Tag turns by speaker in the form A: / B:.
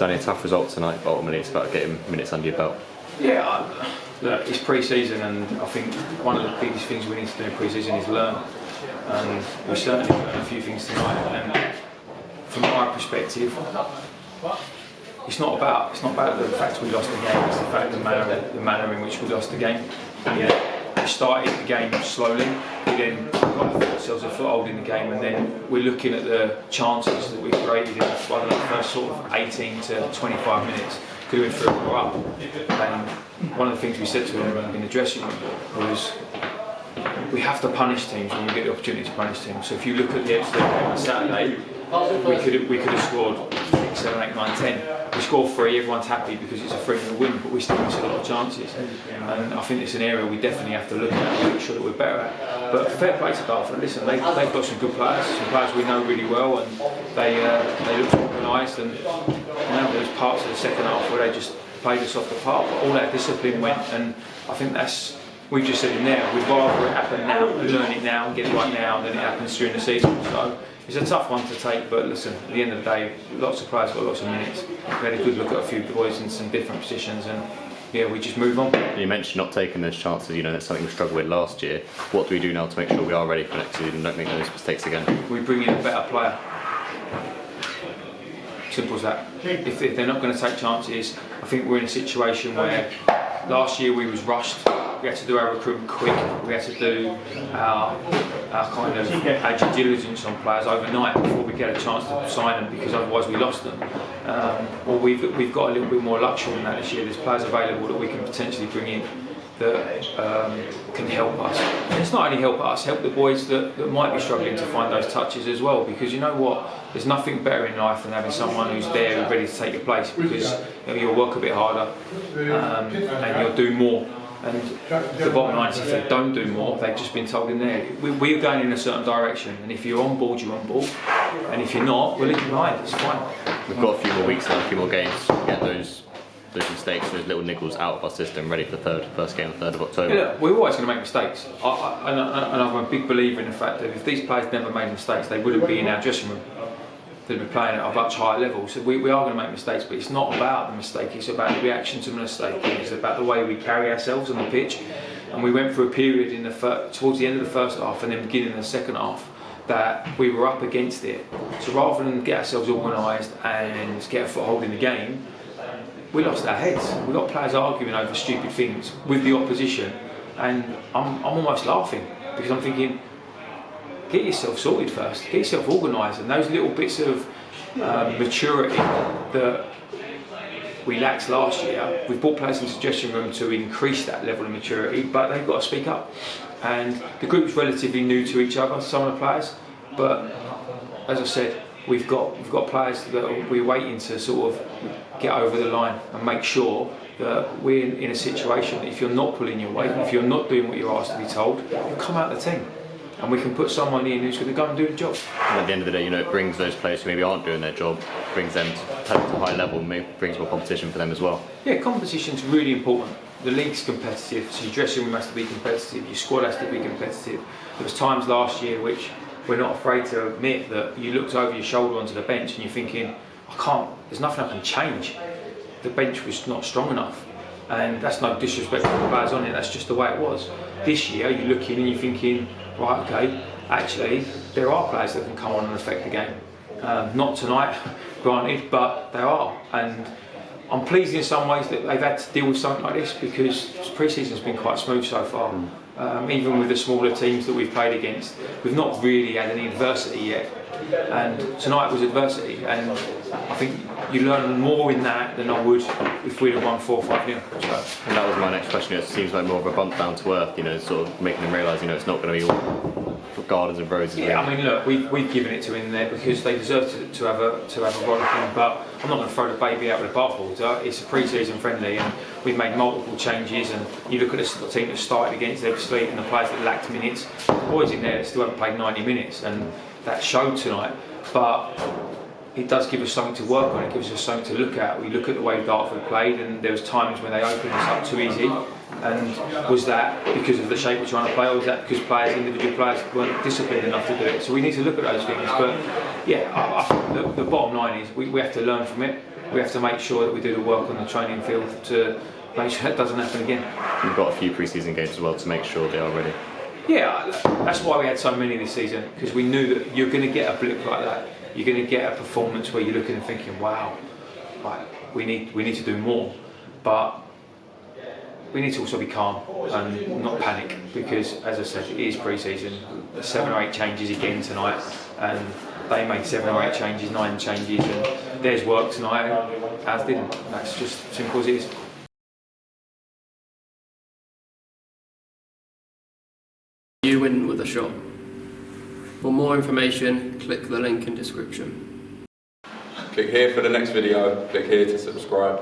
A: Danny, a tough result tonight, but ultimately it's about getting minutes under your belt.
B: Yeah, look, it's pre-season, and I think one of the biggest things we need to do in pre-season is learn. And we certainly learned a few things tonight. And from my perspective, it's not about the fact we lost the game. It's the fact the manner in which we lost the game. We started the game slowly. We then got ourselves a foothold in the game, and then we're looking at the chances that we created in the first sort of 18 to 25 minutes. Could have been 3 or up. And one of the things we said to him in the dressing room was, we have to punish teams when we get the opportunity to punish teams. So if you look at the Epsom game on Saturday, we could have scored 6, 7, 8, 9, 10. We score 3, everyone's happy because it's a 3-0 win, but we still miss a lot of chances. And I think it's an area we definitely have to look at and make sure that we're better at. But fair play to Dartford. Listen, they've got some good players, some players we know really well, and they look organised. And there was parts of the second half where they just played us off the park, but all that discipline went, and I think we've just said in there, we'd rather it happen now, learn it now and get it right now than it happens during the season. So it's a tough one to take, but listen, at the end of the day, lots of players got lots of minutes. We had a good look at a few boys in some different positions, and yeah, we just move on.
A: You mentioned not taking those chances, that's something we struggled with last year. What do we do now to make sure we are ready for next season and don't make those mistakes again?
B: We bring in a better player. Simple as that. If they're not going to take chances, I think we're in a situation where last year we was rushed. We had to do our recruitment quick. We had to do our due diligence on players overnight before we get a chance to sign them, because otherwise we lost them. Well, we've got a little bit more luxury than that this year. There's players available that we can potentially bring in that can help us. And it's not only help us, help the boys that might be struggling to find those touches as well, because you know what? There's nothing better in life than having someone who's there and ready to take your place, because you'll work a bit harder and you'll do more. And the bottom line is, if they don't do more, they've just been told in there, we're going in a certain direction, and if you're on board, you're on board, and if you're not, we'll leave you behind. It's fine.
A: We've got a few more weeks now, a few more games to get those mistakes, those little niggles out of our system, ready for the first game, 3rd of October.
B: Yeah, look, we're always going to make mistakes. And I'm a big believer in the fact that if these players never made mistakes, they wouldn't be in our dressing room. They'd be playing at a much higher level. So we are going to make mistakes, but it's not about the mistake, it's about the reaction to the mistake. It's about the way we carry ourselves on the pitch. And we went through a period towards the end of the first half and then beginning of the second half that we were up against it. So rather than get ourselves organised and get a foothold in the game, we lost our heads. We got players arguing over stupid things with the opposition, and I'm almost laughing because I'm thinking, get yourself sorted first, get yourself organised, and those little bits of maturity that we lacked last year, we've brought players into the dressing room to increase that level of maturity, but they've got to speak up. And the group's relatively new to each other, some of the players, but as I said, we've got players that we're waiting to sort of get over the line and make sure that we're in a situation that if you're not pulling your weight, if you're not doing what you're asked to be told, you come out of the team. And we can put someone in who's going to go and do the job.
A: And at the end of the day, it brings those players who maybe aren't doing their job, brings them to a high level, and maybe brings more competition for them as well.
B: Yeah, competition's really important. The league's competitive, so your dressing room has to be competitive, your squad has to be competitive. There was times last year which we're not afraid to admit that you looked over your shoulder onto the bench and you're thinking, there's nothing I can change. The bench was not strong enough. And that's no disrespect to the players on it, that's just the way it was. This year, you're looking and you're thinking, right, okay, actually, there are players that can come on and affect the game. Not tonight, granted, but there are. And I'm pleased in some ways that they've had to deal with something like this, because pre-season's been quite smooth so far. Even with the smaller teams that we've played against, we've not really had any adversity yet. And tonight was adversity, and I think you learn more in that than I would if we'd have won 4 or 5 0.
A: And that was my next question. It seems like more of a bump down to earth, sort of making them realise, it's not going to be all gardens and roses.
B: Yeah, I mean, look, we've given it to him there because they deserve to have a rollicking, but I'm not going to throw the baby out with the bathwater. It's a pre-season friendly, and we've made multiple changes. And you look at the team that started against Eversley and the players that lacked minutes. The boys in there that still haven't played 90 minutes, and that showed tonight. But it does give us something to work on. It gives us something to look at. We look at the way Dartford played, and there was times when they opened us up too easy. And was that because of the shape we're trying to play, or was that because individual players weren't disciplined enough to do it? So we need to look at those things. But yeah, the bottom line is we have to learn from it. we have to make sure that we do the work on the training field to make sure that doesn't happen again.
A: You've got a few pre-season games as well to make sure they are ready.
B: Yeah, that's why we had so many this season, because we knew that you're going to get a blip like that. You're going to get a performance where you're looking and thinking, wow, like, we need to do more. But we need to also be calm and not panic, because, as I said, it is pre-season. 7 or 8 changes again tonight, and they made 7 or 8 changes, 9 changes, and theirs worked tonight, ours didn't. That's just simple as it is.
C: You win with a shot. For more information, click the link in description.
D: Click here for the next video, click here to subscribe.